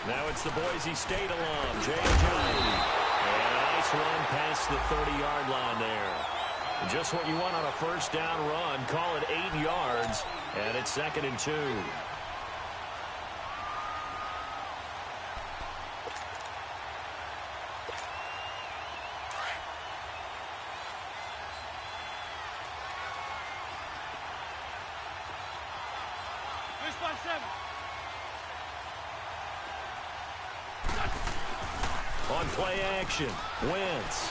Now it's the Boise State alum, Jay Ajayi. And a nice run past the 30-yard line there. Just what you want on a first down run. Call it 8 yards, and it's 2nd and 2. On play action, Wentz.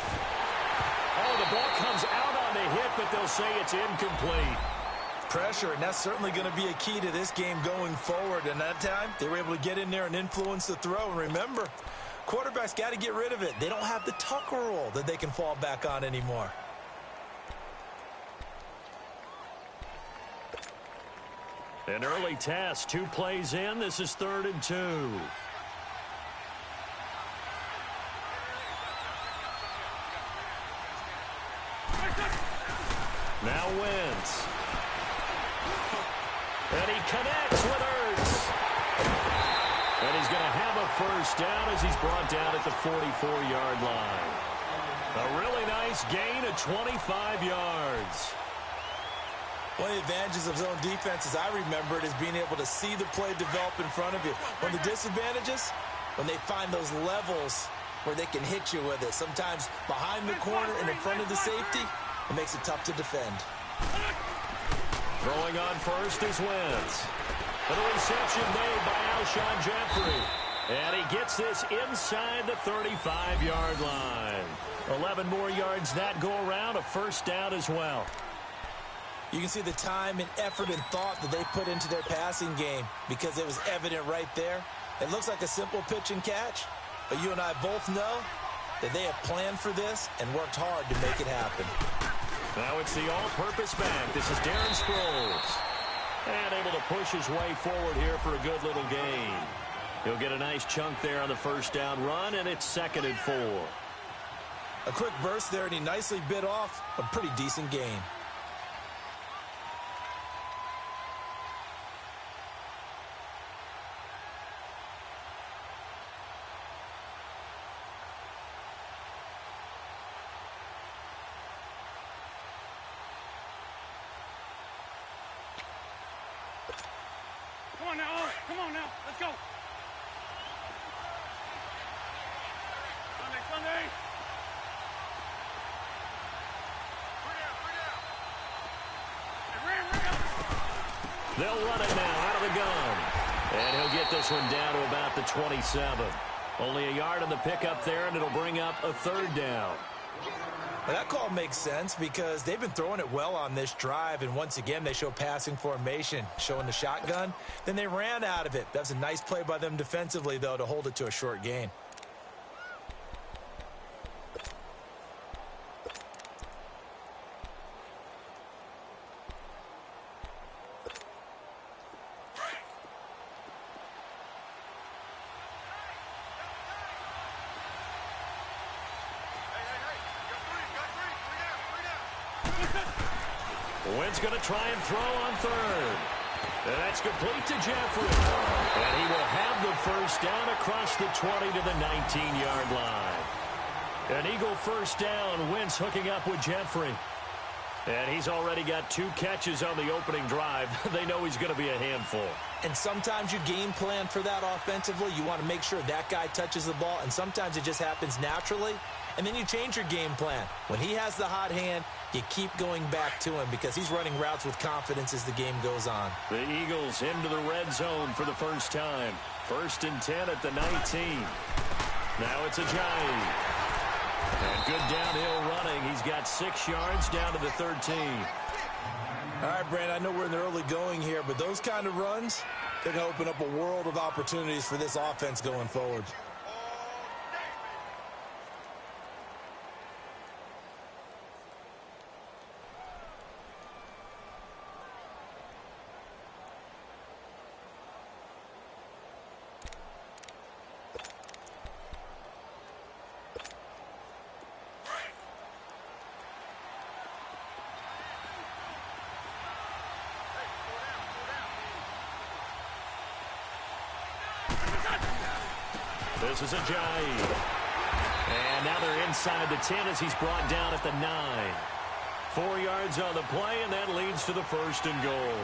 Oh, the ball comes out on the hit, but they'll say it's incomplete. Pressure, and that's certainly going to be a key to this game going forward. And that time, they were able to get in there and influence the throw. And remember, quarterbacks got to get rid of it. They don't have the tuck rule that they can fall back on anymore. An early test, 2 plays in. This is 3rd and 2. Now Wentz. And he connects with Ertz. And he's going to have a first down as he's brought down at the 44-yard line. A really nice gain of 25 yards. One of the advantages of zone defense, as I remember it, is being able to see the play develop in front of you. One of the disadvantages, when they find those levels where they can hit you with it. Sometimes behind the corner and in front of the safety, it makes it tough to defend. Throwing on first is Wentz. And a reception made by Alshon Jeffrey. And he gets this inside the 35-yard line. 11 more yards that go around, a first down as well. You can see the time and effort and thought that they put into their passing game because it was evident right there. It looks like a simple pitch and catch, but you and I both know that they have planned for this and worked hard to make it happen. Now it's the all-purpose back. This is Darren Sproles. And able to push his way forward here for a good little gain. He'll get a nice chunk there on the first down run, and it's 2nd and 4. A quick burst there, and he nicely bit off a pretty decent gain. Come on now, let's go. Sunday. They'll run it now out of the gun. And he'll get this one down to about the 27. Only a yard on the pickup there, and it'll bring up a 3rd down. Well, that call makes sense because they've been throwing it well on this drive, and once again they show passing formation, showing the shotgun. Then they ran out of it. That was a nice play by them defensively, though, to hold it to a short gain. Wentz going to try and throw on 3rd. And that's complete to Jeffrey. And he will have the first down across the 20 to the 19-yard line. An Eagle first down. Wentz hooking up with Jeffrey. And he's already got 2 catches on the opening drive. They know he's going to be a handful. And sometimes you game plan for that offensively. You want to make sure that guy touches the ball, and sometimes it just happens naturally. And then you change your game plan. When he has the hot hand, you keep going back to him because he's running routes with confidence as the game goes on. The Eagles into the red zone for the first time. 1st and 10 at the 19. Now it's Ajayi. And good downhill running. He's got 6 yards down to the 13. All right, Brand, I know we're in the early going here, but those kind of runs, they're going to open up a world of opportunities for this offense going forward. This is Ajayi. And now they're inside the 10 as he's brought down at the 9. 4 yards on the play, and that leads to the 1st and goal.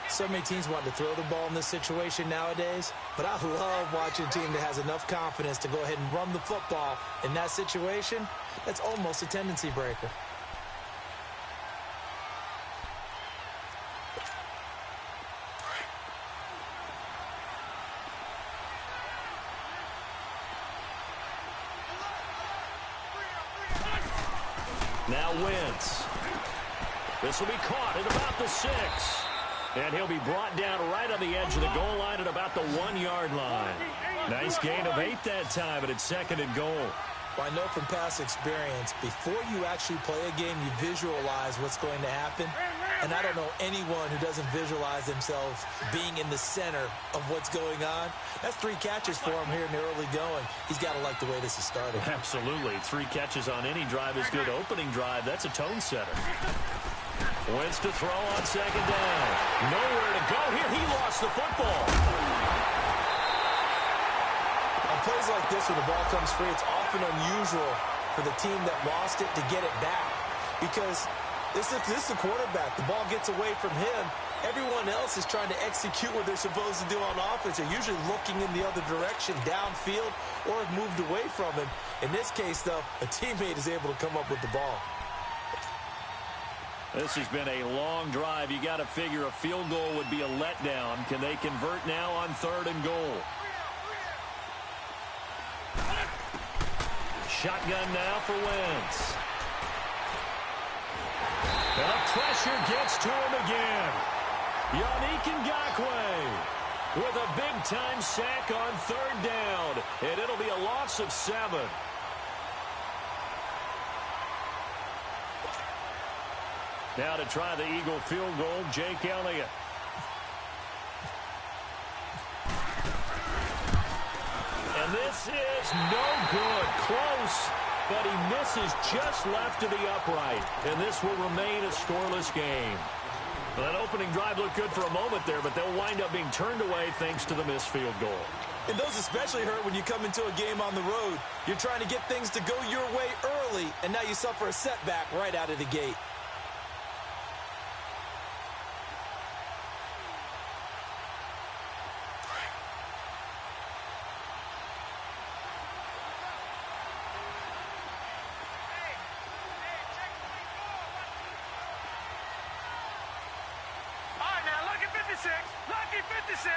So many teams want to throw the ball in this situation nowadays, but I love watching a team that has enough confidence to go ahead and run the football in that situation. That's almost a tendency breaker. Now Wentz. This will be caught at about the 6. And he'll be brought down right on the edge of the goal line at about the 1-yard line. Nice gain of 8 that time, but it's 2nd and goal. Well, I know from past experience, before you actually play a game, you visualize what's going to happen. And I don't know anyone who doesn't visualize themselves being in the center of what's going on. That's 3 catches for him here in the early going. He's got to like the way this is starting. Absolutely. 3 catches on any drive is good. Opening drive, that's a tone setter. Wentz to throw on 2nd down. Nowhere to go here. He lost the football. On plays like this where the ball comes free, it's often unusual for the team that lost it to get it back. Because this is the quarterback. The ball gets away from him. Everyone else is trying to execute what they're supposed to do on offense. They're usually looking in the other direction, downfield, or have moved away from him. In this case, though, a teammate is able to come up with the ball. This has been a long drive. You got to figure a field goal would be a letdown. Can they convert now on 3rd and goal? Shotgun now for Wentz. And the pressure gets to him again. Yannick Ngakoue with a big-time sack on 3rd down. And it'll be a loss of 7. Now to try the Eagle field goal, Jake Elliott. And this is no good. Close, but he misses just left of the upright. And this will remain a scoreless game. Well, that opening drive looked good for a moment there, but they'll wind up being turned away thanks to the missed field goal. And those especially hurt when you come into a game on the road. You're trying to get things to go your way early, and now you suffer a setback right out of the gate. Lucky 56.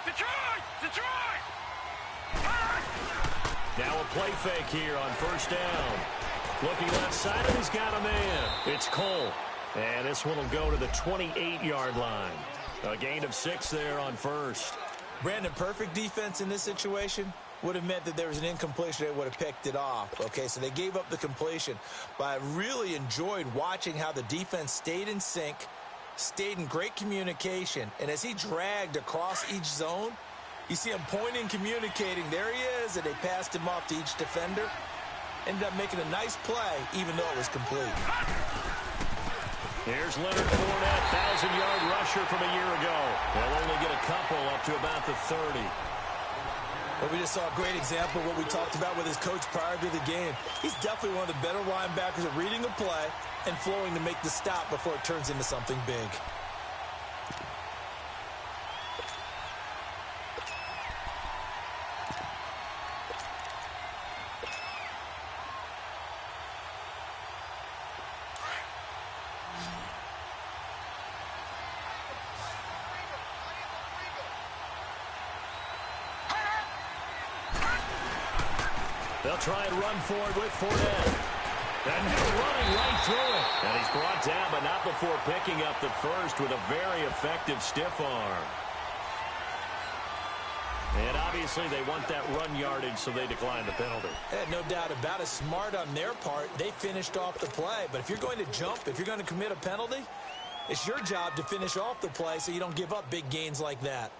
Detroit! Now a play fake here on 1st down. Looking left side, and he's got a man. It's Cole. And this one will go to the 28-yard line. A gain of 6 there on 1st. Brandon, perfect defense in this situation would have meant that there was an incompletion. They would have picked it off. Okay, so they gave up the completion. But I really enjoyed watching how the defense stayed in sync, stayed in great communication, and as he dragged across each zone, you see him pointing, communicating. There he is, and they passed him off to each defender. Ended up making a nice play, even though it was complete. Here's Leonard Fournette, 1,000-yard rusher from a year ago. They'll only get a couple up to about the 30. Well, we just saw a great example of what we talked about with his coach prior to the game. He's definitely one of the better linebackers at reading a play and flowing to make the stop before it turns into something big. They'll try and run for it with Fournette. And running right through it. And he's brought down, but not before picking up the first with a very effective stiff arm. And obviously they want that run yardage, so they decline the penalty. No doubt about it. Smart on their part. They finished off the play. But if you're going to jump, if you're going to commit a penalty, it's your job to finish off the play so you don't give up big gains like that.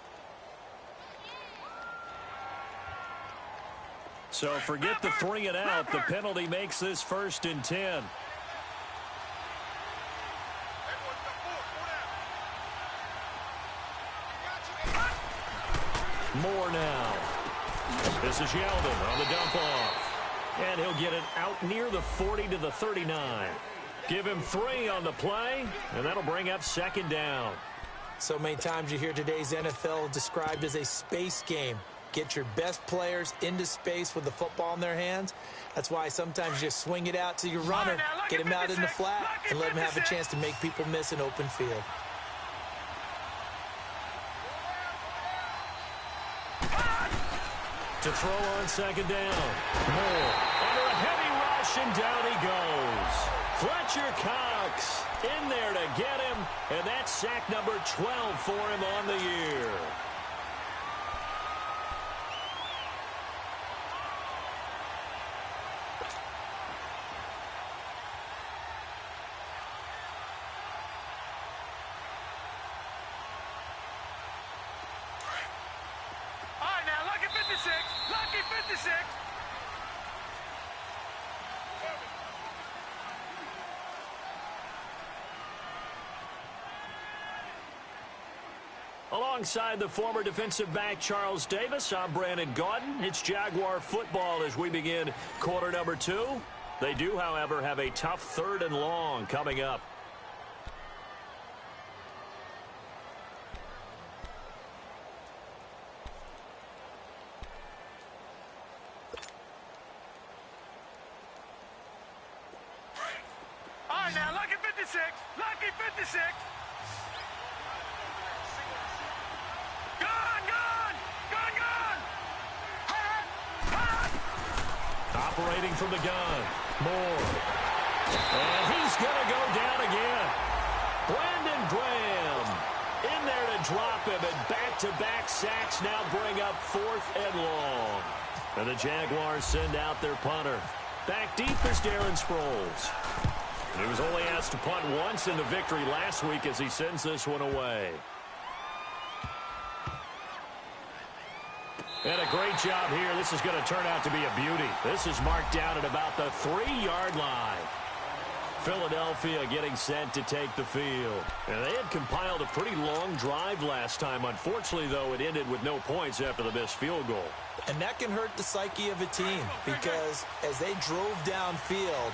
So forget the 3 and out. The penalty makes this 1st and 10. Moore now. This is Yeldon on the dump off. And he'll get it out near the 40 to the 39. Give him 3 on the play, and that'll bring up second down. So many times you hear today's NFL described as a space game. Get your best players into space with the football in their hands. That's why sometimes you just swing it out to your runner, get him out in the flat, and let him have a chance to make people miss an open field. To throw on second down. Moore under a heavy rush, and down he goes. Fletcher Cox in there to get him, and that's sack number 12 for him on the year. All right, now, lucky 56. Lucky 56. Alongside the former defensive back Charles Davis, I'm Brandon Gaudin. It's Jaguar football as we begin quarter number 2. They do, however, have a tough 3rd and long coming up. All right, now, lucky 56. Lucky 56. Operating from the gun, Moore. And he's going to go down again. Brandon Graham in there to drop him, and back-to-back sacks now bring up 4th and long. And the Jaguars send out their punter. Back deep is Darren Sproles. He was only asked to punt once in the victory last week as he sends this one away. And a great job here. This is going to turn out to be a beauty. This is marked down at about the 3-yard line. Philadelphia getting set to take the field. And they had compiled a pretty long drive last time. Unfortunately, though, it ended with no points after the missed field goal. And that can hurt the psyche of a team because as they drove downfield,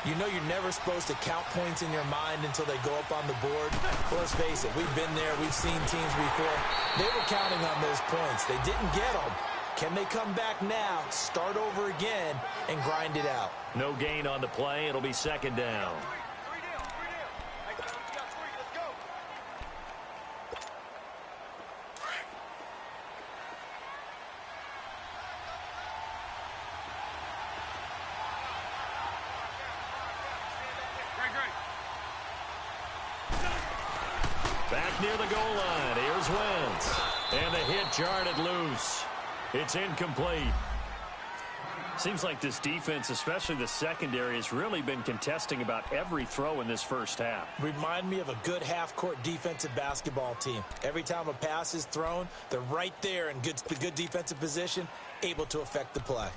you know you're never supposed to count points in your mind until they go up on the board. Well, let's face it, we've been there. We've seen teams before. They were counting on those points. They didn't get them. Can they come back now, start over again, and grind it out? No gain on the play. It'll be second down. Back near the goal line. Here's Wentz. And the hit jarred it loose. It's incomplete. Seems like this defense, especially the secondary, has really been contesting about every throw in this first half. Remind me of a good half-court defensive basketball team. Every time a pass is thrown, they're right there in good defensive position, able to affect the play.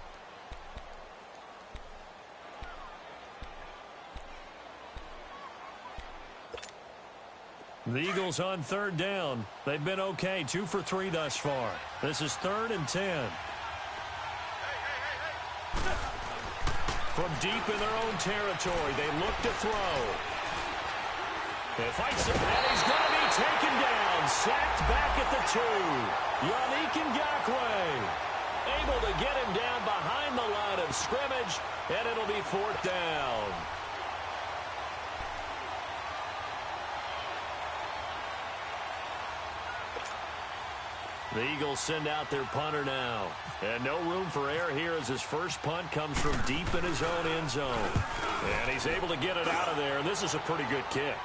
The Eagles on 3rd down. They've been okay, 2 for 3 thus far. This is 3rd and 10. From deep in their own territory, they look to throw. They fights it, and he's going to be taken down. Sacked back at the 2. Yannick Ngakoue able to get him down behind the line of scrimmage, and it'll be 4th down. The Eagles send out their punter now. And no room for error here as his first punt comes from deep in his own end zone. And he's able to get it out of there. And this is a pretty good kick.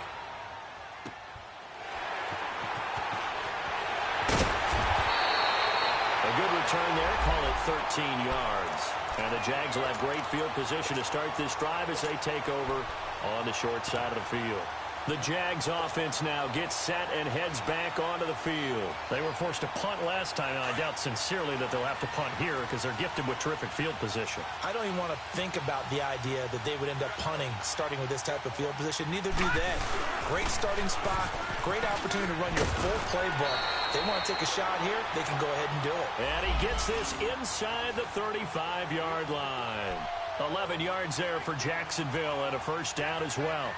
A good return there. Call it 13 yards. And the Jags will have great field position to start this drive as they take over on the short side of the field. The Jags offense now gets set and heads back onto the field. They were forced to punt last time, and I doubt sincerely that they'll have to punt here because they're gifted with terrific field position. I don't even want to think about the idea that they would end up punting starting with this type of field position. Neither do they. Great starting spot, great opportunity to run your full playbook. If they want to take a shot here, they can go ahead and do it. And he gets this inside the 35-yard line. 11 yards there for Jacksonville and a first down as well.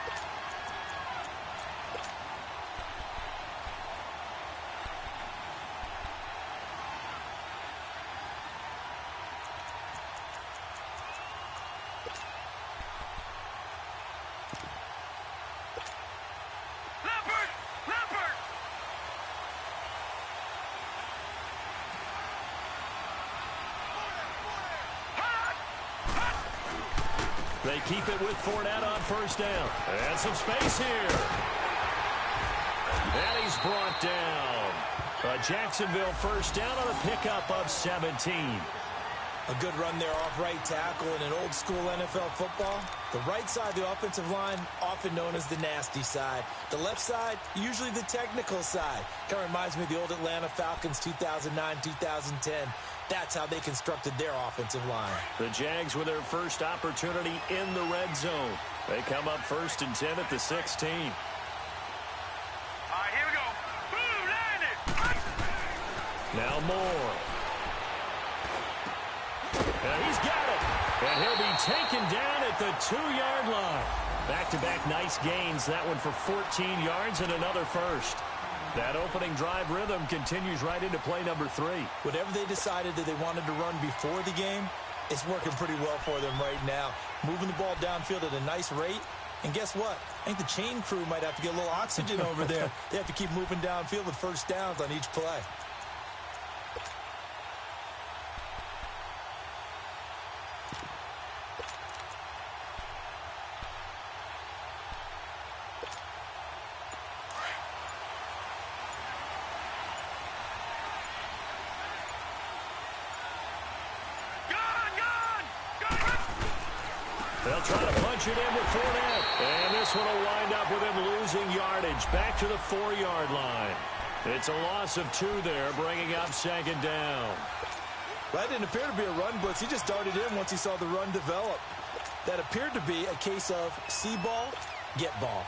They keep it with Fournette on first down. And some space here. And he's brought down. A Jacksonville first down on a pickup of 17. A good run there off right tackle in an old school NFL football. The right side of the offensive line, often known as the nasty side. The left side, usually the technical side. Kind of reminds me of the old Atlanta Falcons 2009-2010. That's how they constructed their offensive line. The Jags with their first opportunity in the red zone. They come up 1st and 10 at the 16. All right, here we go. Boom, landed. Now Moore. And he's got it. And he'll be taken down at the 2-yard line. Back-to-back nice gains. That one for 14 yards and another first. That opening drive rhythm continues right into play number 3. Whatever they decided that they wanted to run before the game, it's working pretty well for them right now. Moving the ball downfield at a nice rate. And guess what? I think the chain crew might have to get a little oxygen over there. They have to keep moving downfield with first downs on each play. They'll try to punch it in with Fournette. And this one will wind up with him losing yardage back to the 4-yard line. It's a loss of 2 there, bringing up 2nd down. That didn't appear to be a run blitz. He just darted in once he saw the run develop. That appeared to be a case of see ball, get ball.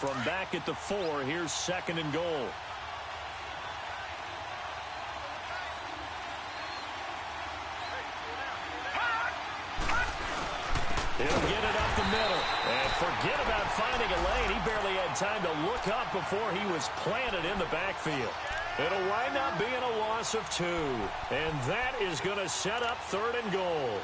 From back at the 4, here's 2nd and goal. He'll get it up the middle. And forget about finding a lane. He barely had time to look up before he was planted in the backfield. It'll wind up being a loss of 2. And that is going to set up 3rd and goal.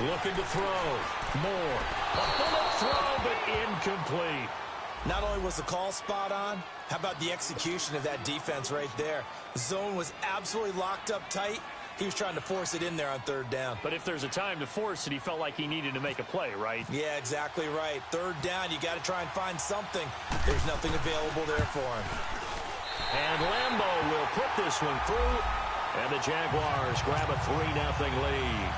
Looking to throw. Moore. A bullet throw, but incomplete. Not only was the call spot on, how about the execution of that defense right there? The zone was absolutely locked up tight. He was trying to force it in there on 3rd down. But if there's a time to force it, he felt like he needed to make a play, right? Yeah, exactly right. 3rd down, you got to try and find something. There's nothing available there for him. And Lambeau will put this one through. And the Jaguars grab a 3-0 lead.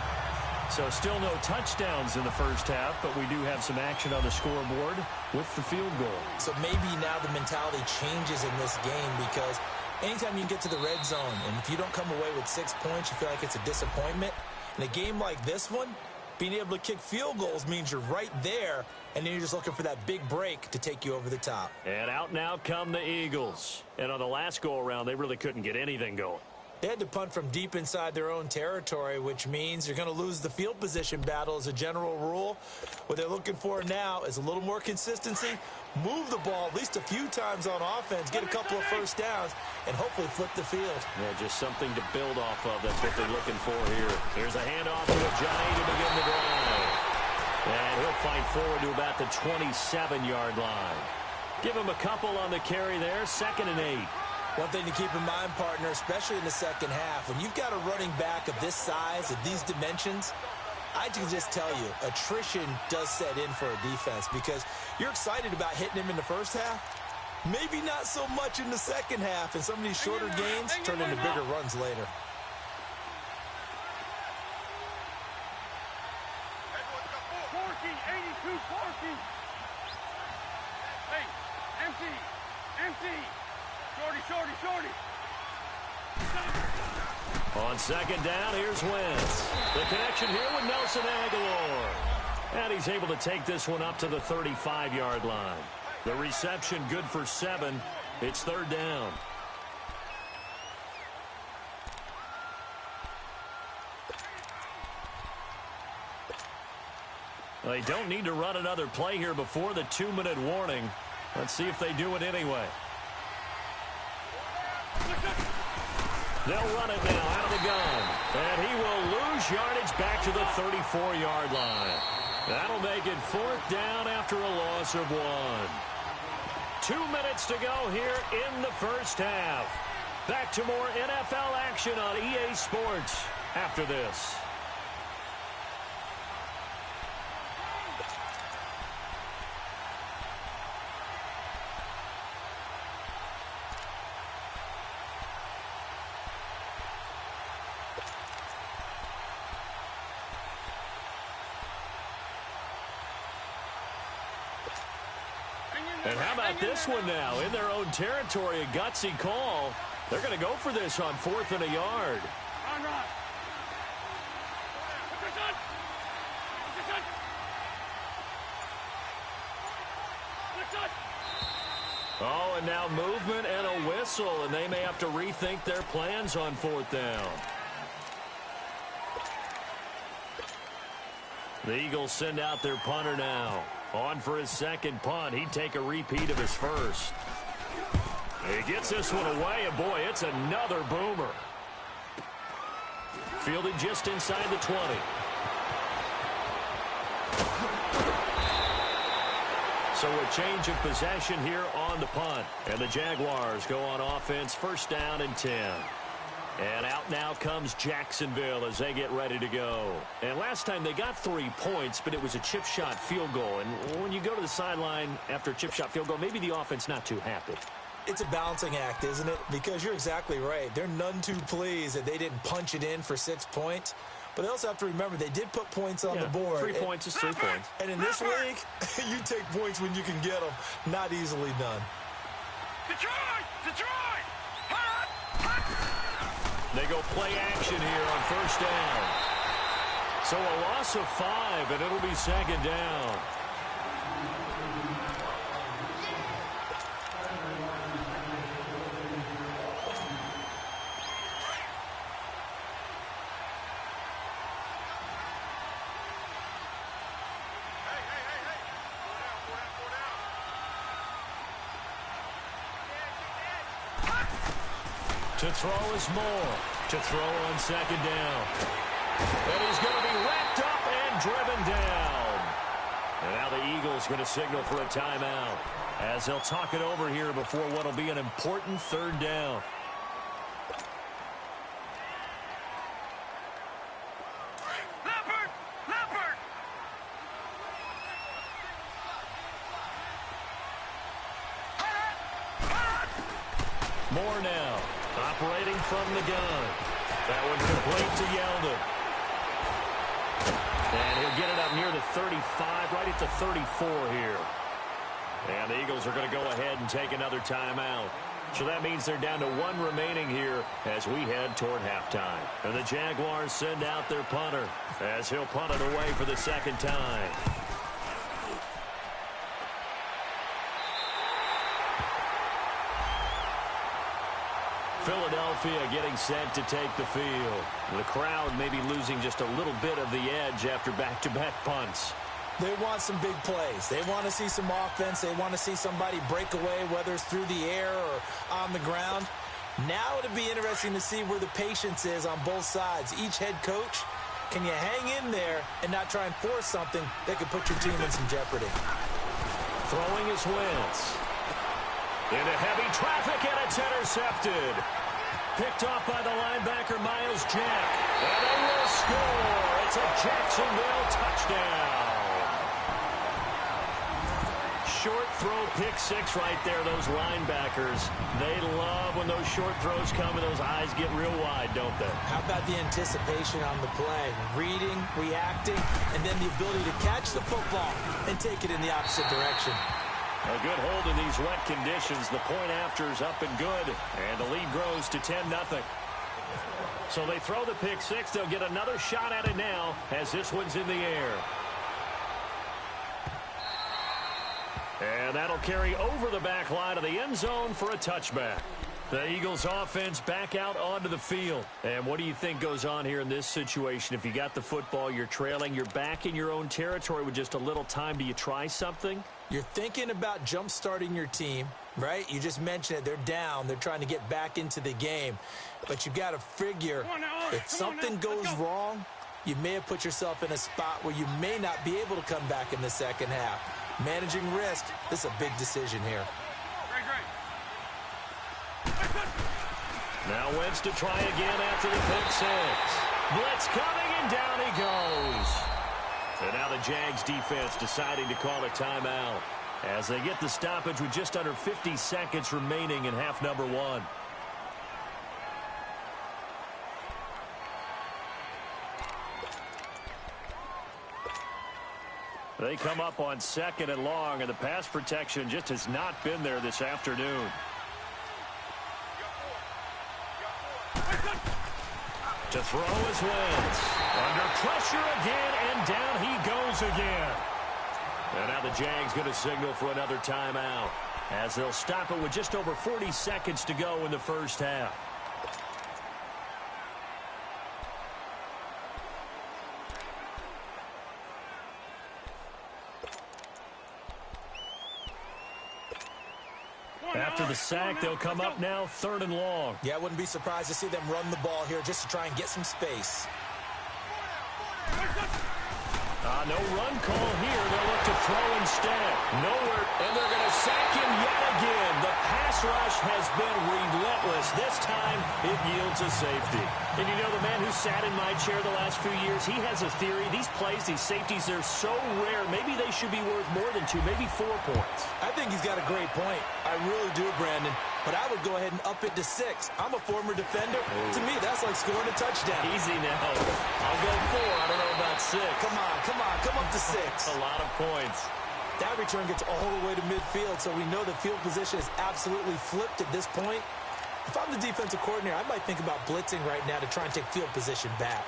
So still no touchdowns in the first half, but we do have some action on the scoreboard with the field goal. So maybe now the mentality changes in this game because anytime you can get to the red zone, and if you don't come away with 6 points, you feel like it's a disappointment. In a game like this one, being able to kick field goals means you're right there, and then you're just looking for that big break to take you over the top. And out now come the Eagles. And on the last go-around, they really couldn't get anything going. They had to punt from deep inside their own territory, which means you're going to lose the field position battle as a general rule. What they're looking for now is a little more consistency, move the ball at least a few times on offense, get a couple of first downs, and hopefully flip the field. Yeah, just something to build off of. That's what they're looking for here. Here's a handoff to Johnny to begin the drive. And he'll fight forward to about the 27-yard line. Give him a couple on the carry there, 2nd and 8. One thing to keep in mind, partner, especially in the second half, when you've got a running back of this size, of these dimensions, I can just tell you, attrition does set in for a defense because you're excited about hitting him in the first half. Maybe not so much in the second half, and some of these shorter gains turn into bigger runs later. Hey, empty. Shorty. On 2nd down, here's Wentz. The connection here with Nelson Aguilar. And he's able to take this one up to the 35-yard line. The reception good for 7. It's 3rd down. They don't need to run another play here before the 2-minute warning. Let's see if they do it anyway. They'll run it now out of the gun. And he will lose yardage back to the 34-yard line. That'll make it 4th down after a loss of 1. 2 minutes to go here in the first half. Back to more NFL action on EA Sports after this. And how about this one now? In their own territory, a gutsy call. They're going to go for this on 4th and a yard. Run. Oh, and now movement and a whistle, and they may have to rethink their plans on 4th down. The Eagles send out their punter now. On for his 2nd punt. He'd take a repeat of his first. He gets this one away, and boy, it's another boomer. Fielded just inside the 20. So a change of possession here on the punt. And the Jaguars go on offense, 1st down and 10. And out now comes Jacksonville as they get ready to go. And last time they got 3 points, but it was a chip shot field goal. And when you go to the sideline after a chip shot field goal, maybe the offense not too happy. It's a balancing act, isn't it? Because you're exactly right. They're none too pleased that they didn't punch it in for 6 points. But they also have to remember they did put points on the board. 3 points is 3 points. And in this league, you take points when you can get them. Not easily done. Detroit! They go play action here on 1st down. So a loss of 5, and it'll be 2nd down. To throw is Moore. To throw on 2nd down. And he's going to be wrapped up and driven down. And now the Eagles going to signal for a timeout as they'll talk it over here before what will be an important 3rd down. Leopard! Moore now. Operating from the gun. That one complete to Yeldon. And he'll get it up near the 35, right at the 34 here. And the Eagles are going to go ahead and take another timeout. So that means they're down to 1 remaining here as we head toward halftime. And the Jaguars send out their punter as he'll punt it away for the 2nd time. Philadelphia getting set to take the field. The crowd may be losing just a little bit of the edge after back-to-back punts. They want some big plays. They want to see some offense. They want to see somebody break away, whether it's through the air or on the ground. Now it'll be interesting to see where the patience is on both sides. Each head coach, can you hang in there and not try and force something that could put your team in some jeopardy? Throwing his Wentz. Into heavy traffic, and it's intercepted. Picked off by the linebacker, Miles Jack. And they will score. It's a Jacksonville touchdown. Short throw, pick six right there, those linebackers. They love when those short throws come and those eyes get real wide, don't they? How about the anticipation on the play? Reading, reacting, and then the ability to catch the football and take it in the opposite direction. A good hold in these wet conditions. The point after is up and good, and the lead grows to 10-0. So they throw the pick six. They'll get another shot at it now as this one's in the air. And that'll carry over the back line of the end zone for a touchback. The Eagles offense back out onto the field. And what do you think goes on here in this situation? If you got the football, you're trailing, you're back in your own territory with just a little time. Do you try something? You're thinking about jump-starting your team, right? You just mentioned it. They're down. They're trying to get back into the game. But you've got to figure if something goes wrong, you may have put yourself in a spot where you may not be able to come back in the second half. Managing risk, this is a big decision here. Now Wentz to try again after the pick six. Blitz coming, and down he goes. And now the Jags defense deciding to call a timeout as they get the stoppage with just under 50 seconds remaining in half number one. They come up on second and long, and the pass protection just has not been there this afternoon. To throw is Wentz. Under pressure again, and down he goes again. And now the Jags going to signal for another timeout as they'll stop it with just over 40 seconds to go in the first half. After the sack, they'll come up now third and long. Yeah, I wouldn't be surprised to see them run the ball here just to try and get some space. No run call here. They'll look to throw instead. Nowhere, and they're going to sack him yet again. The pass rush has been relentless. This time, it yields a safety. And you know, the man who sat in my chair the last few years, he has a theory. These plays, these safeties, they're so rare. Maybe they should be worth more than 2, maybe 4 points. I think he's got a great point. I really do, Brandon. But I would go ahead and up it to 6. I'm a former defender. To me, that's like scoring a touchdown. Easy now. I'll go 4. I don't know about 6. Come on. Come up to 6. A lot of points. That return gets all the way to midfield, so we know the field position is absolutely flipped at this point. If I'm the defensive coordinator, I might think about blitzing right now to try and take field position back.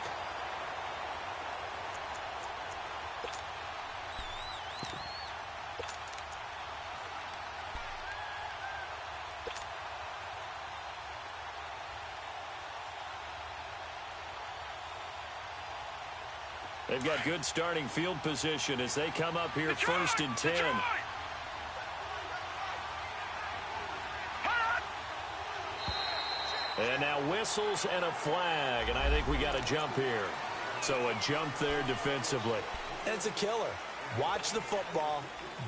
They've got good starting field position as they come up here first and 10. And now whistles and a flag, and I think we got a jump here. So a jump there defensively. It's a killer. Watch the football.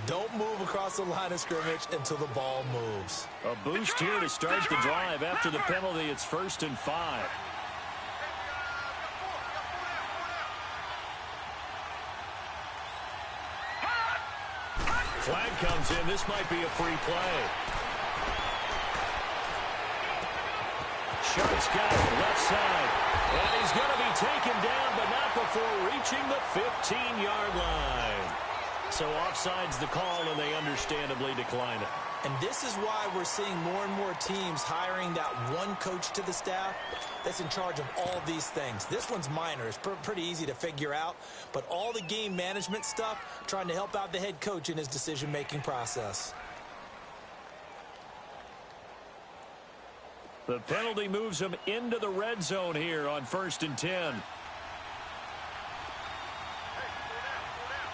Don't move across the line of scrimmage until the ball moves. A boost here to start the drive. After the penalty, it's 1st and 5. Flag comes in. This might be a free play. Sharp's got it left side. And he's going to be taken down, but not before reaching the 15-yard line. So offside's the call, and they understandably decline it. And this is why we're seeing more and more teams hiring that one coach to the staff that's in charge of all these things. This one's minor. It's pretty easy to figure out. But all the game management stuff, trying to help out the head coach in his decision-making process. The penalty moves them into the red zone here on 1st and 10. All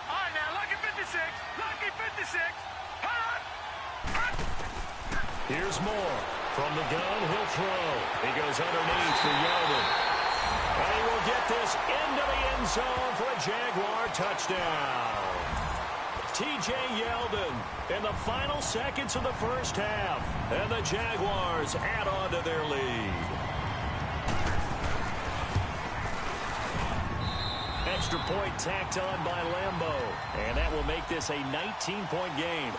right, now, lucky 56. Lucky 56. Here's Moore. From the gun, he'll throw. He goes underneath for Yeldon. And he will get this into the end zone for a Jaguar touchdown. T.J. Yeldon in the final seconds of the first half. And the Jaguars add on to their lead. Extra point tacked on by Lambeau. And that will make this a 19-point game.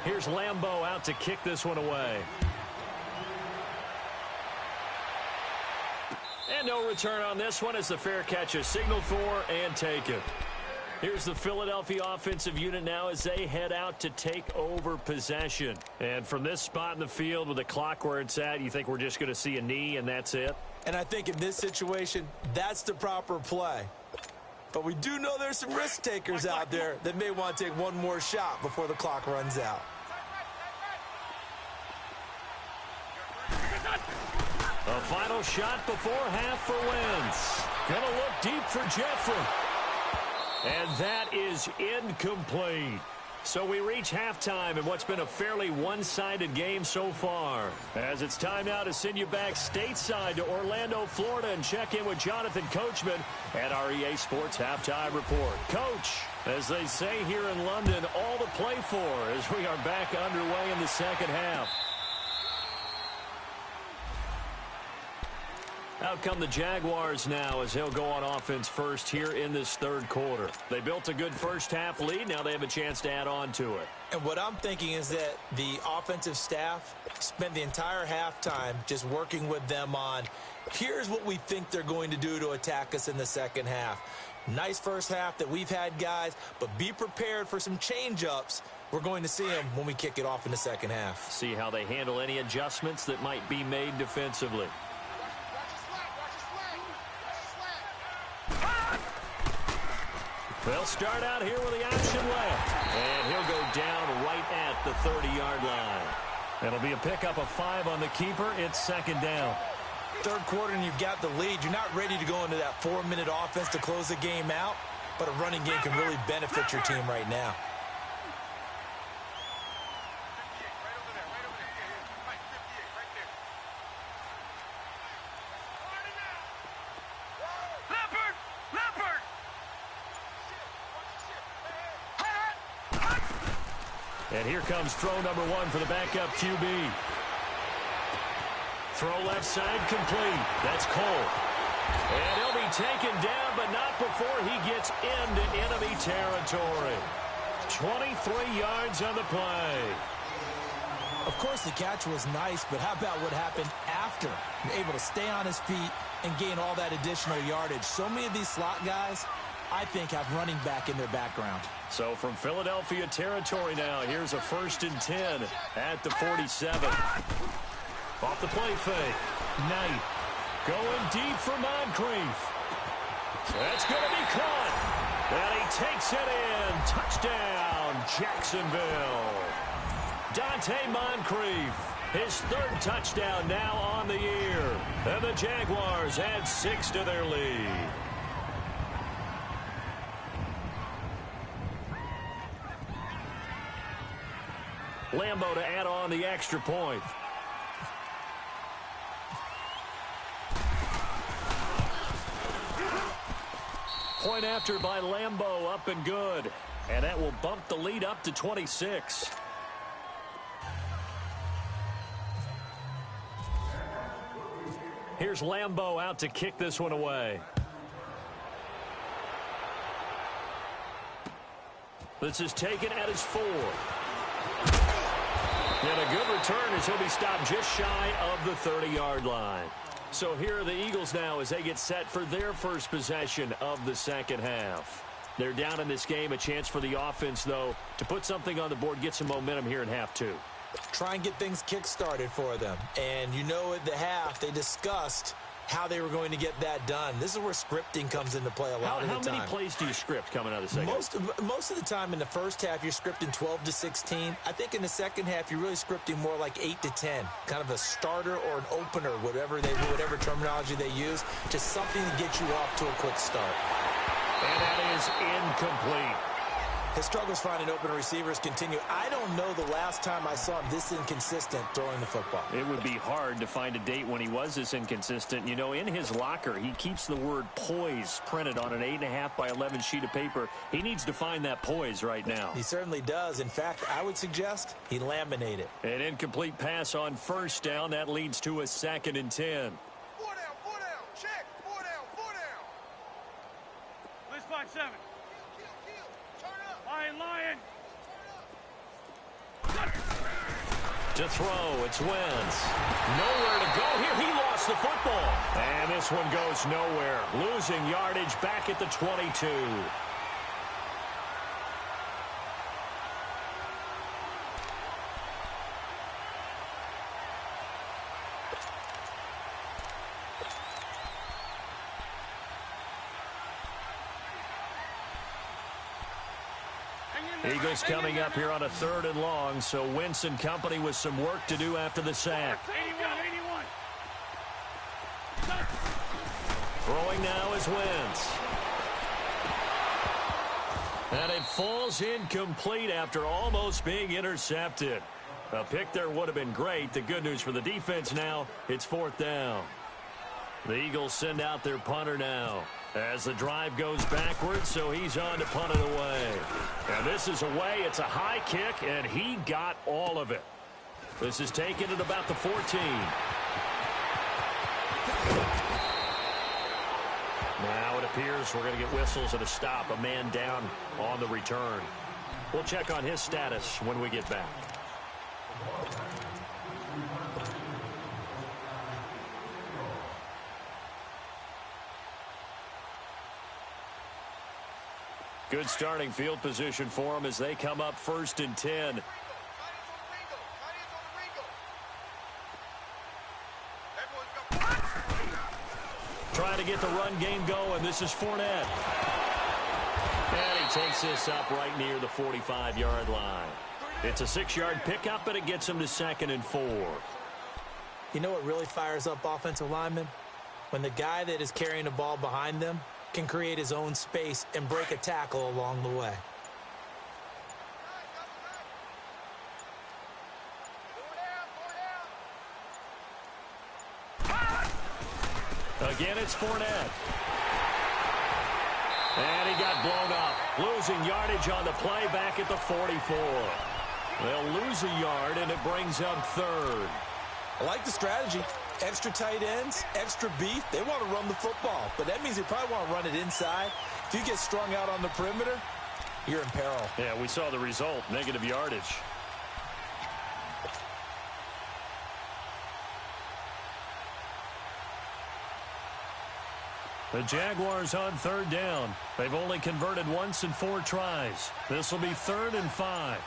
Here's Lambeau out to kick this one away. And no return on this one as the fair catch is signaled for and taken. Here's the Philadelphia offensive unit now as they head out to take over possession. And from this spot in the field with the clock where it's at, you think we're just going to see a knee and that's it? And I think in this situation, that's the proper play. But we do know there's some risk takers out there that may want to take one more shot before the clock runs out. A final shot before half for Wentz. Gonna look deep for Jeffrey. And that is incomplete. So we reach halftime in what's been a fairly one-sided game so far. As it's time now to send you back stateside to Orlando, Florida, and check in with Jonathan Coachman at our EA Sports Halftime Report. Coach, as they say here in London, all to play for as we are back underway in the second half. Out come the Jaguars now as he'll go on offense first here in this third quarter. They built a good first half lead. Now they have a chance to add on to it. And what I'm thinking is that the offensive staff spent the entire halftime just working with them on, here's what we think they're going to do to attack us in the second half. Nice first half that we've had, guys, but be prepared for some change-ups. We're going to see them when we kick it off in the second half. See how they handle any adjustments that might be made defensively. They'll start out here with the option left. And he'll go down right at the 30-yard line. It'll be a pickup of 5 on the keeper. It's second down. Third quarter and you've got the lead. You're not ready to go into that 4-minute offense to close the game out, but a running game can really benefit your team right now. And here comes throw number 1 for the backup QB. Throw left side complete. That's Cole. And he'll be taken down, but not before he gets into enemy territory. 23 yards on the play. Of course, the catch was nice, but how about what happened after? You're able to stay on his feet and gain all that additional yardage. So many of these slot guys, I think, have running back in their background. So from Philadelphia territory now, here's a 1st and 10 at the 47. Off the play fake. Knight going deep for Moncrief. That's going to be caught. And he takes it in. Touchdown, Jacksonville. Dante Moncrief, his 3rd touchdown now on the year. And the Jaguars add 6 to their lead. Lambeau to add on the extra point. Point after by Lambeau, up and good. And that will bump the lead up to 26. Here's Lambeau out to kick this one away. This is taken at his 4. And a good return as he'll be stopped just shy of the 30-yard line. So here are the Eagles now as they get set for their first possession of the second half. They're down in this game. A chance for the offense, though, to put something on the board, get some momentum here in half 2. Try and get things kick-started for them. And you know at the half they discussed how they were going to get that done. This is where scripting comes into play a lot of the time. How many plays do you script coming out of the second? Most of the time in the first half, you're scripting 12 to 16. I think in the second half, you're really scripting more like 8 to 10. Kind of a starter or an opener, whatever terminology they use, just something to get you off to a quick start. And that is incomplete. His struggles finding open receivers continue. I don't know the last time I saw him this inconsistent throwing the football. It would be hard to find a date when he was this inconsistent. You know, in his locker, he keeps the word poise printed on an 8.5 by 11 sheet of paper. He needs to find that poise right now. He certainly does. In fact, I would suggest he laminate it. An incomplete pass on first down. That leads to a 2nd and 10. 4 down, check, 4 down. Blitz 5-7. Lion. To throw, it's Wentz. Nowhere to go here. He lost the football. And this one goes nowhere. Losing yardage back at the 22. Eagles coming up here on a 3rd and long, so Wentz and company with some work to do after the sack. 81. Throwing now is Wentz. And it falls incomplete after almost being intercepted. A pick there would have been great. The good news for the defense now, it's 4th down. The Eagles send out their punter now as the drive goes backwards, so he's on to punt it away. And this is away. It's a high kick, and he got all of it. This is taken at about the 14. Now it appears we're going to get whistles and a stop. A man down on the return. We'll check on his status when we get back. Good starting field position for them as they come up 1st and 10. Trying to get the run game going. This is Fournette. And he takes this up right near the 45-yard line. It's a 6-yard pickup, but it gets him to 2nd and 4. You know what really fires up offensive linemen? When the guy that is carrying the ball behind them can create his own space and break a tackle along the way. Again, it's Fournette. And he got blown up. Losing yardage on the play back at the 44. They'll lose a yard, and it brings up 3rd. I like the strategy. Extra tight ends, extra beef. They want to run the football, but that means they probably want to run it inside. If you get strung out on the perimeter, you're in peril. Yeah, we saw the result, negative yardage. The Jaguars on 3rd down. They've only converted once in 4 tries. This will be 3rd and 5.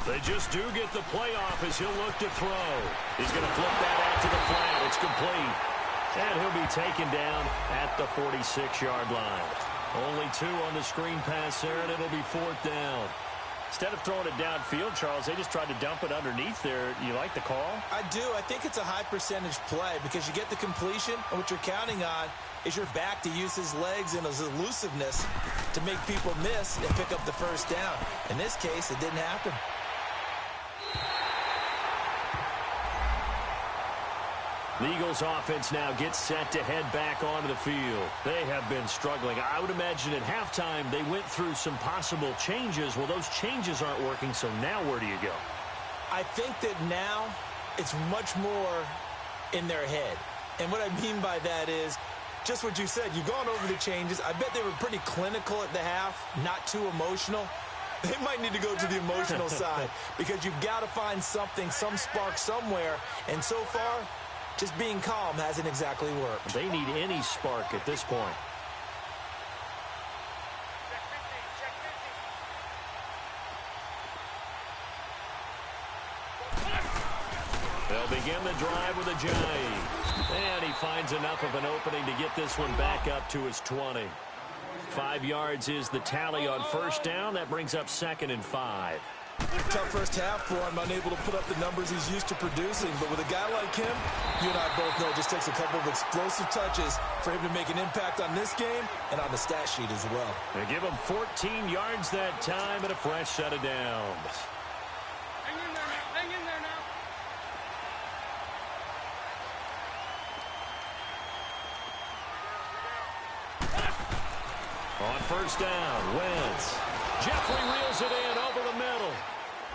They just do get the play off as he'll look to throw. He's going to flip that out to the flat. It's complete. And he'll be taken down at the 46-yard line. Only 2 on the screen pass there, and it'll be 4th down. Instead of throwing it downfield, Charles, they just tried to dump it underneath there. You like the call? I do. I think it's a high percentage play because you get the completion, and what you're counting on is your back to use his legs and his elusiveness to make people miss and pick up the 1st down. In this case, it didn't happen. The Eagles offense now gets set to head back onto the field. They have been struggling. I would imagine at halftime they went through some possible changes. Well, those changes aren't working, so now where do you go? I think that now it's much more in their head. And what I mean by that is just what you said. You've gone over the changes. I bet they were pretty clinical at the half, not too emotional. They might need to go to the emotional side because you've got to find something, some spark somewhere. And so far, just being calm hasn't exactly worked. They need any spark at this point. They'll begin the drive with a J. And he finds enough of an opening to get this one back up to his 20. 5 yards is the tally on first down. That brings up 2nd and 5. Tough first half for him, unable to put up the numbers he's used to producing. But with a guy like him, you and I both know it just takes a couple of explosive touches for him to make an impact on this game and on the stat sheet as well. They give him 14 yards that time and a fresh set of downs. Hang in there now. Hang in there now. On first down, Wentz. Jeffrey reels it in over the middle.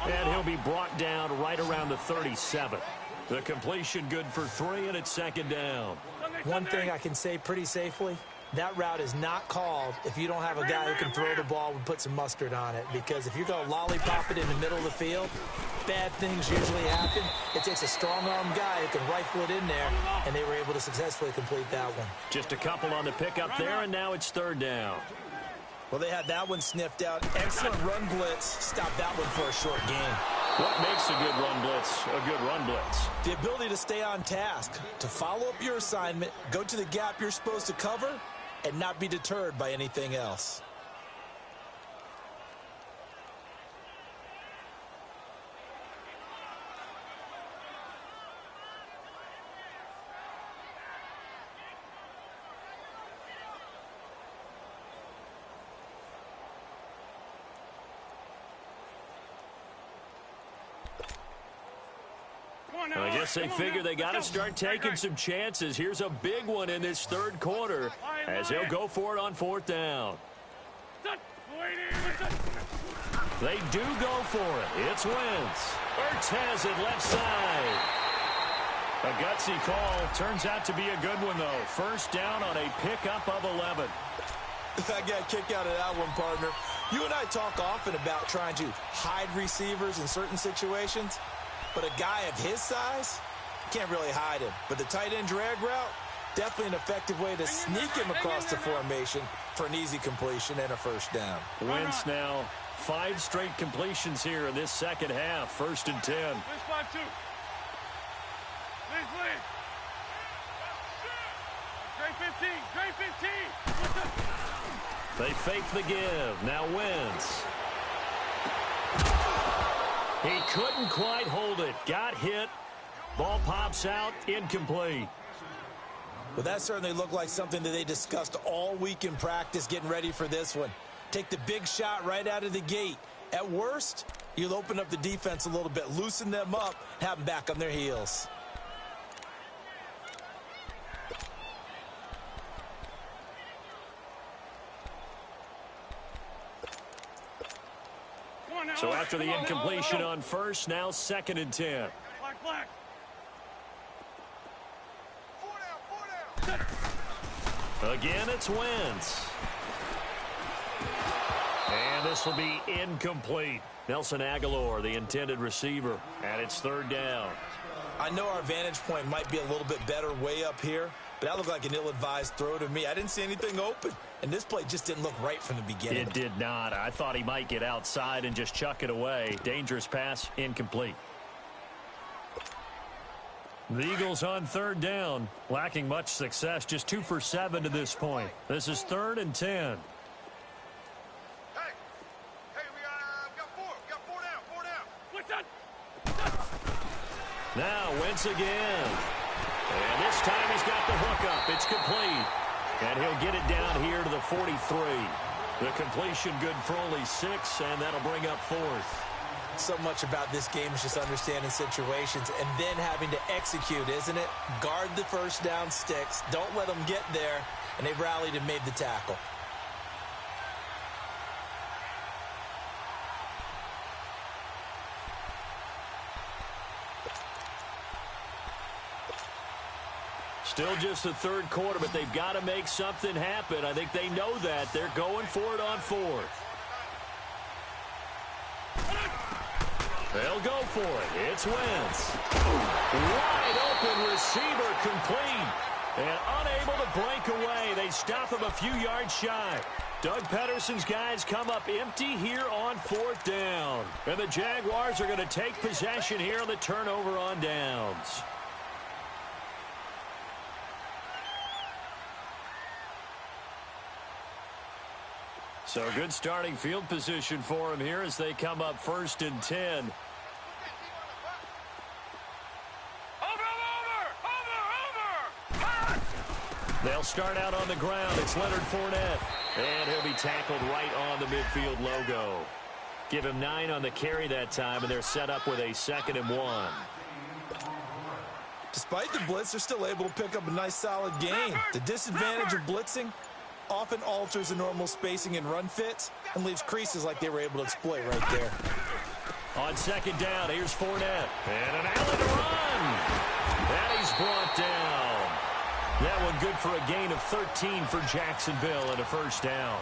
And he'll be brought down right around the 37. The completion good for 3, and it's 2nd down. One thing I can say pretty safely, that route is not called if you don't have a guy who can throw the ball and put some mustard on it. Because if you're going to lollipop it in the middle of the field, bad things usually happen. It takes a strong-arm guy who can rifle it in there, and they were able to successfully complete that one. Just a couple on the pickup there, and now it's 3rd down. Well, they had that one sniffed out. Excellent run blitz. Stopped that one for a short gain. What makes a good run blitz a good run blitz? The ability to stay on task, to follow up your assignment, go to the gap you're supposed to cover, and not be deterred by anything else. I guess they figure they got to start taking some chances. Here's a big one in this 3rd quarter as they'll go for it on 4th down. They do go for it. It's Wentz. Ertz has it left side. A gutsy call. Turns out to be a good one, though. First down on a pickup of 11. I got a kick out of that one, partner. You and I talk often about trying to hide receivers in certain situations. But a guy of his size, can't really hide him. But the tight end drag route, definitely an effective way to sneak him across the formation for an easy completion and a first down. Wentz now 5 straight completions here in this 2nd half. 1st and 10. Please, 5-2. Please. Trey 15. They fake the give. Now Wentz. He couldn't quite hold it. Got hit. Ball pops out. Incomplete. Well, that certainly looked like something that they discussed all week in practice getting ready for this one. Take the big shot right out of the gate. At worst, you'll open up the defense a little bit, loosen them up, have them back on their heels. So after the incompletion on first, now 2nd and 10. Black. Again, it's Wentz. And this will be incomplete. Nelson Aguilar, the intended receiver, and it's 3rd down. I know our vantage point might be a little bit better way up here, but that looked like an ill-advised throw to me. I didn't see anything open, and this play just didn't look right from the beginning. It did not. I thought he might get outside and just chuck it away. Dangerous pass, incomplete. The Eagles on 3rd down, lacking much success, just 2 for 7 to this point. This is 3rd and 10. Hey, we got 4. We got 4 down. 4 down. What's that? Now Wentz again. And this time he's got the hook up. It's complete. And he'll get it down here to the 43. The completion good for only 6, and that'll bring up 4th. So much about this game is just understanding situations and then having to execute, isn't it? Guard the first down sticks. Don't let them get there. And they rallied and made the tackle. Still just the 3rd quarter, but they've got to make something happen. I think they know that. They're going for it on 4th. They'll go for it. It's Wentz. Wide open receiver, complete. And unable to break away. They stop him a few yards shy. Doug Pederson's guys come up empty here on 4th down. And the Jaguars are going to take possession here on the turnover on downs. So good starting field position for him here as they come up 1st and 10. They'll start out on the ground. It's Leonard Fournette. And he'll be tackled right on the midfield logo. Give him 9 on the carry that time, and they're set up with a 2nd and 1. Despite the blitz, they're still able to pick up a nice solid gain. The disadvantage of blitzing often alters the normal spacing and run fits and leaves creases like they were able to exploit right there. On 2nd down, here's Fournette. And an alley to run. And he's brought down. That one good for a gain of 13 for Jacksonville and a 1st down.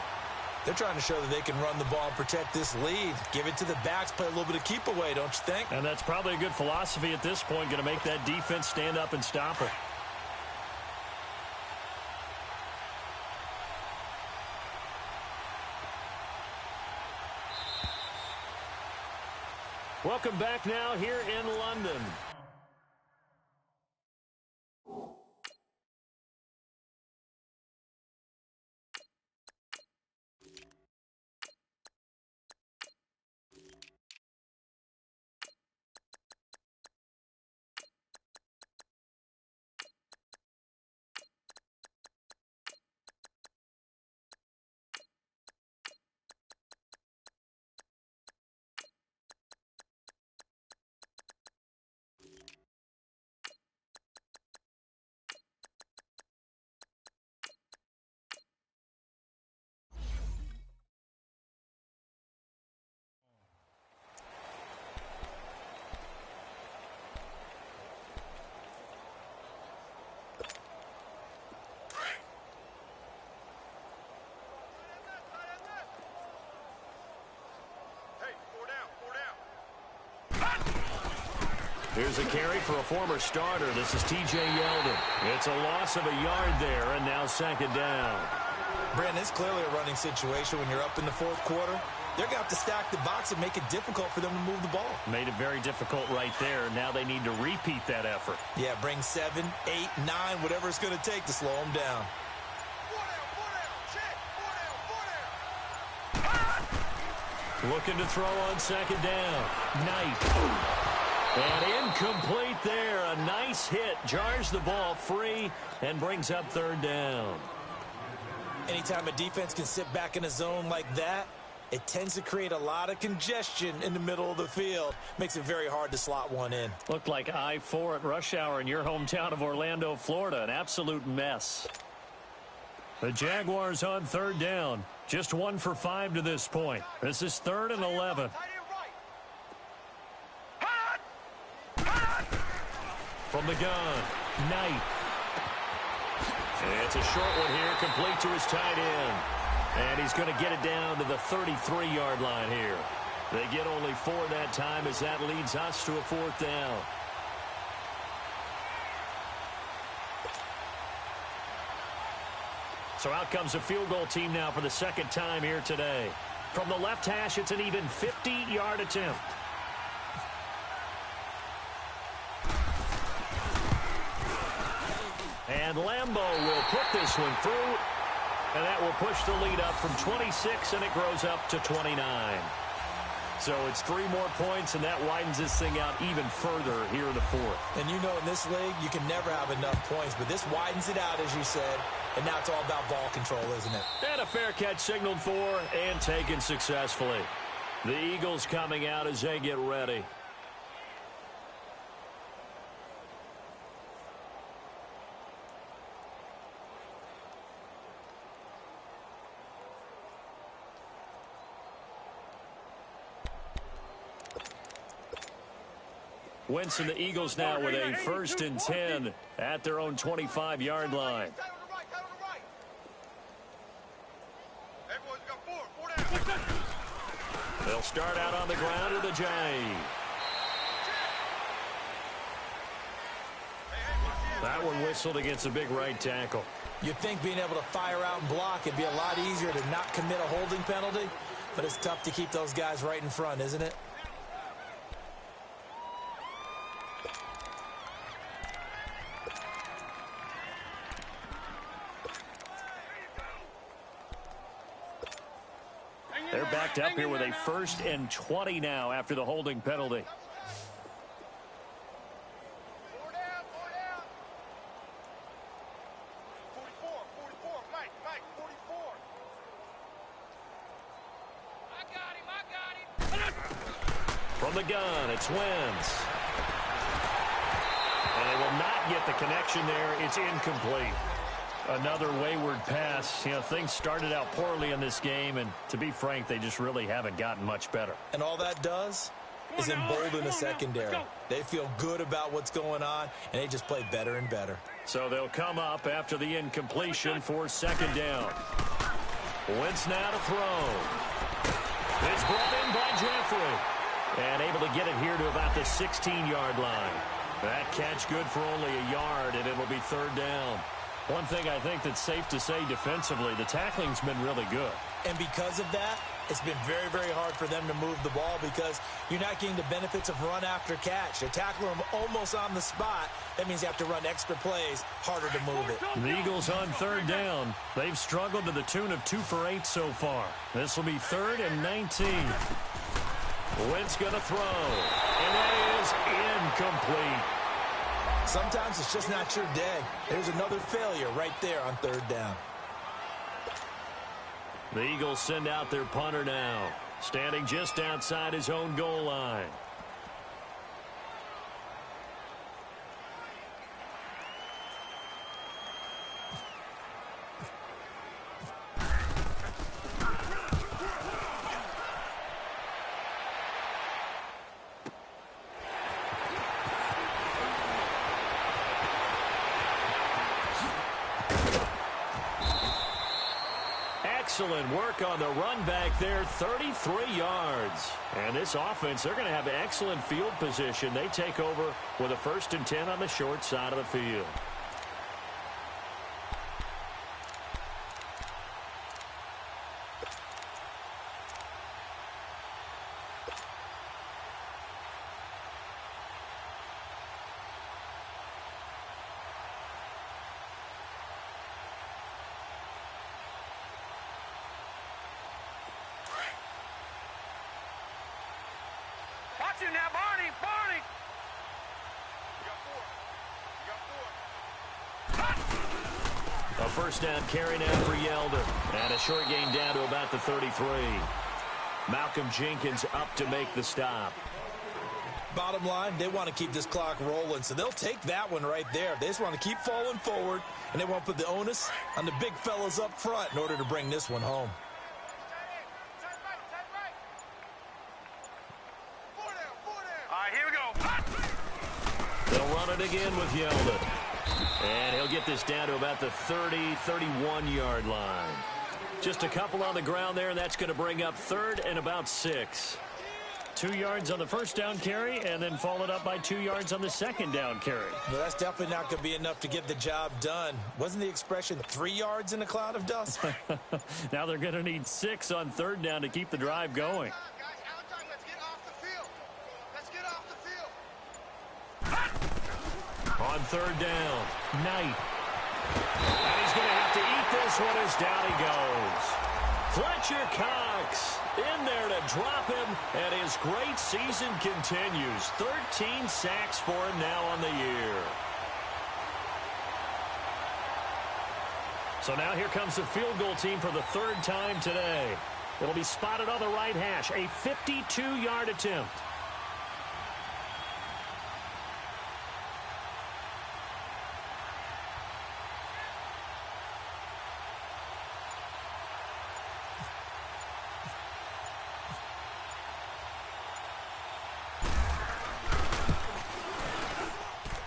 They're trying to show that they can run the ball and protect this lead. Give it to the backs, play a little bit of keep away, don't you think? And that's probably a good philosophy at this point, going to make that defense stand up and stop it. Welcome back now here in London. Here's a carry for a former starter. This is T.J. Yeldon. It's a loss of a yard there, and now 2nd down. Brandon, it's clearly a running situation when you're up in the 4th quarter. They're going to have to stack the box and make it difficult for them to move the ball. Made it very difficult right there. Now they need to repeat that effort. Yeah, bring 7, 8, 9, whatever it's going to take to slow them down. Looking to throw on 2nd down. Knight. And incomplete there. A nice hit. Jars the ball free and brings up 3rd down. Anytime a defense can sit back in a zone like that, it tends to create a lot of congestion in the middle of the field. Makes it very hard to slot one in. Looked like I-4 at rush hour in your hometown of Orlando, Florida. An absolute mess. The Jaguars on 3rd down. Just 1 for 5 to this point. This is 3rd and 11. From the gun, Knight. It's a short one here, complete to his tight end. And he's going to get it down to the 33-yard line here. They get only 4 that time as that leads us to a 4th down. So out comes the field goal team now for the 2nd time here today. From the left hash, it's an even 50-yard attempt. And Lambeau will put this one through, and that will push the lead up from 26, and it grows up to 29. So it's 3 more points, and that widens this thing out even further here in the 4th. And you know in this league, you can never have enough points, but this widens it out, as you said, and now it's all about ball control, isn't it? And a fair catch signaled for and taken successfully. The Eagles coming out as they get ready. Winston, the Eagles now with a 1st and 10 at their own 25-yard line. They'll start out on the ground with a J. That one whistled against a big right tackle. You'd think being able to fire out and block, it'd be a lot easier to not commit a holding penalty, but it's tough to keep those guys right in front, isn't it? They're backed up here with a 1st and 20 now after the holding penalty. From the gun, it's Wentz. And they will not get the connection there. It's incomplete. Another wayward pass. You know, things started out poorly in this game, and to be frank, they just really haven't gotten much better. And all that does is embolden the secondary. They feel good about what's going on, and they just play better and better. So they'll come up after the incompletion for 2nd down. Wentz now to throw. It's brought in by Jeffrey. And able to get it here to about the 16-yard line. That catch good for only a yard, and it'll be 3rd down. One thing I think that's safe to say defensively, the tackling's been really good. And because of that, it's been very, very hard for them to move the ball because you're not getting the benefits of run after catch. You tackle them almost on the spot. That means you have to run extra plays, harder to move it. The Eagles on 3rd down. They've struggled to the tune of 2 for 8 so far. This will be 3rd and 19. Wentz going to throw. And that is incomplete. Sometimes it's just not your day. There's another failure right there on 3rd down. The Eagles send out their punter now, standing just outside his own goal line. Excellent work on the run back there, 33 yards. And this offense, they're going to have excellent field position. They take over with a 1st and 10 on the short side of the field. Watch him now, Barney! Barney! A 1st down carry now for Yeldon. And a short gain down to about the 33. Malcolm Jenkins up to make the stop. Bottom line, they want to keep this clock rolling, so they'll take that one right there. They just want to keep falling forward, and they want to put the onus on the big fellas up front in order to bring this one home. They'll run it again with Yeldon. And he'll get this down to about the 30, 31-yard line. Just a couple on the ground there, and that's going to bring up 3rd and about 6. 2 yards on the 1st down carry, and then followed up by 2 yards on the 2nd down carry. Well, that's definitely not going to be enough to get the job done. Wasn't the expression 3 yards in a cloud of dust? Now they're going to need 6 on 3rd down to keep the drive going. On 3rd down, Knight. And he's going to have to eat this one as down he goes. Fletcher Cox in there to drop him, and his great season continues. 13 sacks for him now on the year. So now here comes the field goal team for the 3rd time today. It'll be spotted on the right hash, a 52-yard attempt.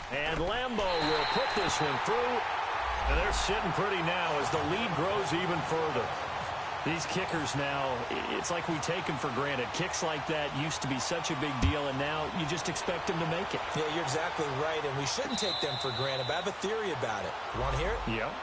And Lambeau will put this one through. And they're sitting pretty now as the lead grows even further. These kickers now, it's like we take them for granted. Kicks like that used to be such a big deal, and now you just expect them to make it. Yeah, you're exactly right, and we shouldn't take them for granted, but I have a theory about it. You want to hear it? Yeah.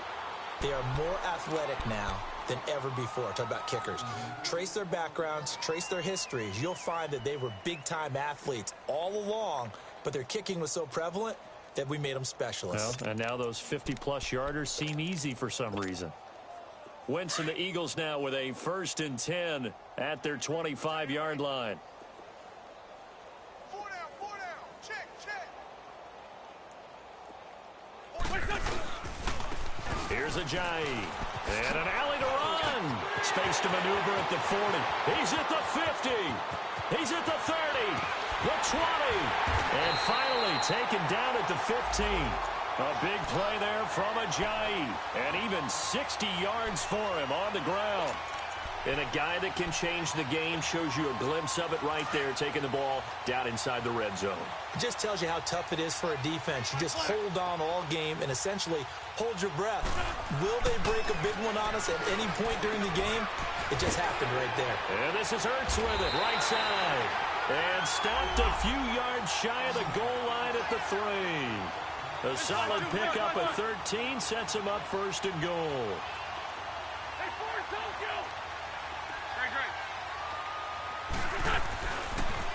They are more athletic now than ever before. Talk about kickers. Trace their backgrounds, trace their histories. You'll find that they were big-time athletes all along, but their kicking was so prevalent that we made them specialists. Well, and now those 50-plus yarders seem easy for some reason. Wentz and the Eagles now with a 1st and 10 at their 25-yard line. Four down. Check. Here's Ajayi. And an alley to run. Space to maneuver at the 40. He's at the 50. He's at the 30. The 20. And finally taken down at the 15. A big play there from Ajayi. And even 60 yards for him on the ground. And a guy that can change the game, shows you a glimpse of it right there, taking the ball down inside the red zone. It just tells you how tough it is for a defense. You just hold on all game and essentially hold your breath. Will they break a big one on us at any point during the game? It just happened right there. And this is Hurts with it, right side. And stopped a few yards shy of the goal line at the 3. A solid pickup at 13 sets him up 1st and goal. Hey, Forrest, don't go. Great.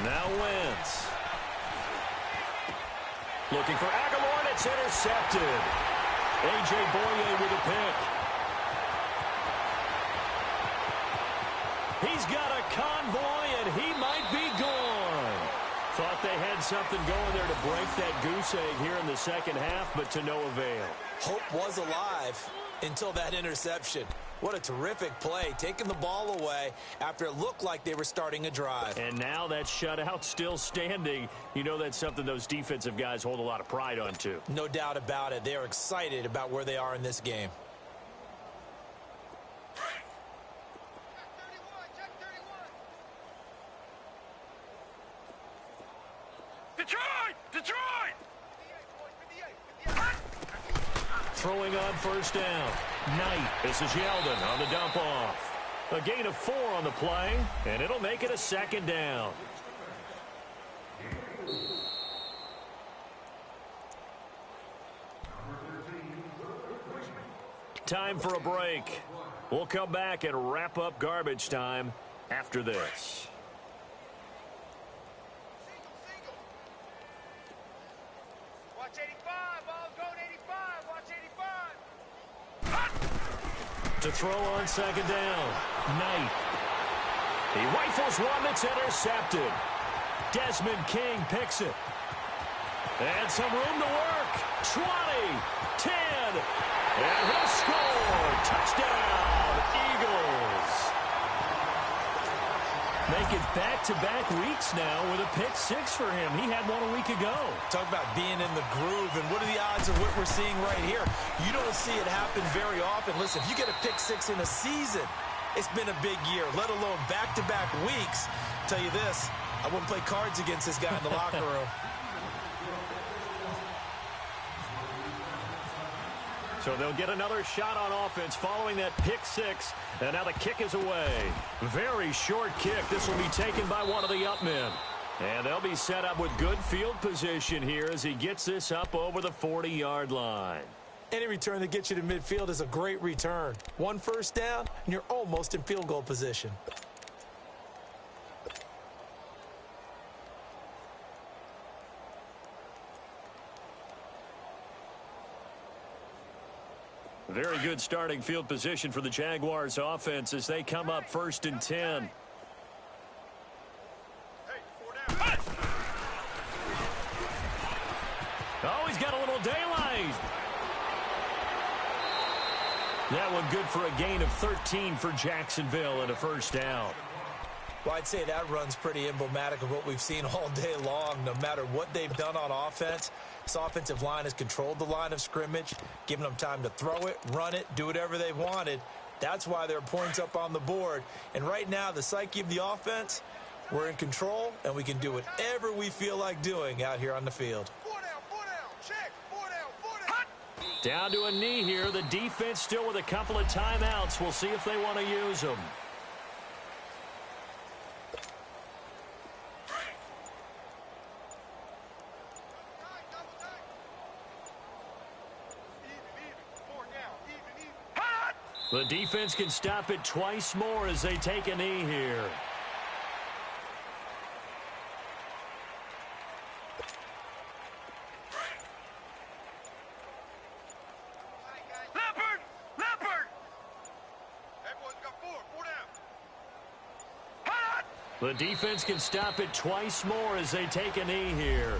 Now Wentz. Looking for Aguilar, and it's intercepted. A.J. Boye with a pick. He's got a convoy, and he might be gone. Thought they had something going there to break that goose egg here in the second half, but to no avail. Hope was alive until that interception. What a terrific play, taking the ball away after it looked like they were starting a drive. And now that shutout still standing. You know that's something those defensive guys hold a lot of pride on, too. No doubt about it. They are excited about where they are in this game. Detroit! Throwing on 1st down. Knight. This is Yeldon on the dump off. A gain of 4 on the play, and it'll make it a 2nd down. Time for a break. We'll come back and wrap up garbage time after this. Watch 85, ball's going 85, watch 85. To throw on 2nd down. Knight. He rifles one that's intercepted. Desmond King picks it. And some room to work. 20, 10, and he'll score. Touchdown, Eagles. Make it back-to-back weeks now with a pick 6 for him. He had one a week ago. Talk about being in the groove, and what are the odds of what we're seeing right here? You don't see it happen very often. Listen, if you get a pick 6 in a season, it's been a big year, let alone back-to-back weeks. Tell you this, I wouldn't play cards against this guy in the locker room. So they'll get another shot on offense following that pick 6. And now the kick is away. Very short kick. This will be taken by one of the up men. And they'll be set up with good field position here as he gets this up over the 40-yard line. Any return that gets you to midfield is a great return. 1 first down, and you're almost in field goal position. Very good starting field position for the Jaguars offense as they come up 1st and 10. Hey, 4 down. Oh, he's got a little daylight. That one good for a gain of 13 for Jacksonville and a 1st down. Well, I'd say that run's pretty emblematic of what we've seen all day long. No matter what they've done on offense, this offensive line has controlled the line of scrimmage, given them time to throw it, run it, do whatever they've wanted. That's why there are points up on the board. And right now, the psyche of the offense, we're in control, and we can do whatever we feel like doing out here on the field. 4 down, check, 4 down. Down to a knee here. The defense still with a couple of timeouts. We'll see if they want to use them. The defense can stop it twice more as they take a knee here. The defense can stop it twice more as they take a knee here.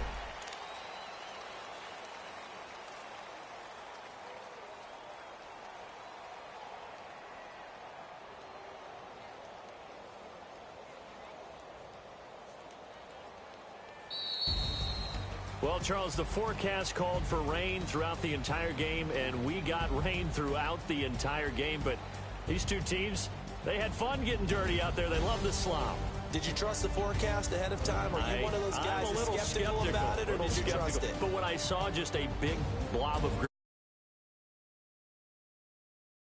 Well, Charles, the forecast called for rain throughout the entire game, and we got rain throughout the entire game. But these two teams, they had fun getting dirty out there. They love the slop. Did you trust the forecast ahead of time? Are you one of those guys I'm a little skeptical about it, or did you trust it? But when I saw just a big blob of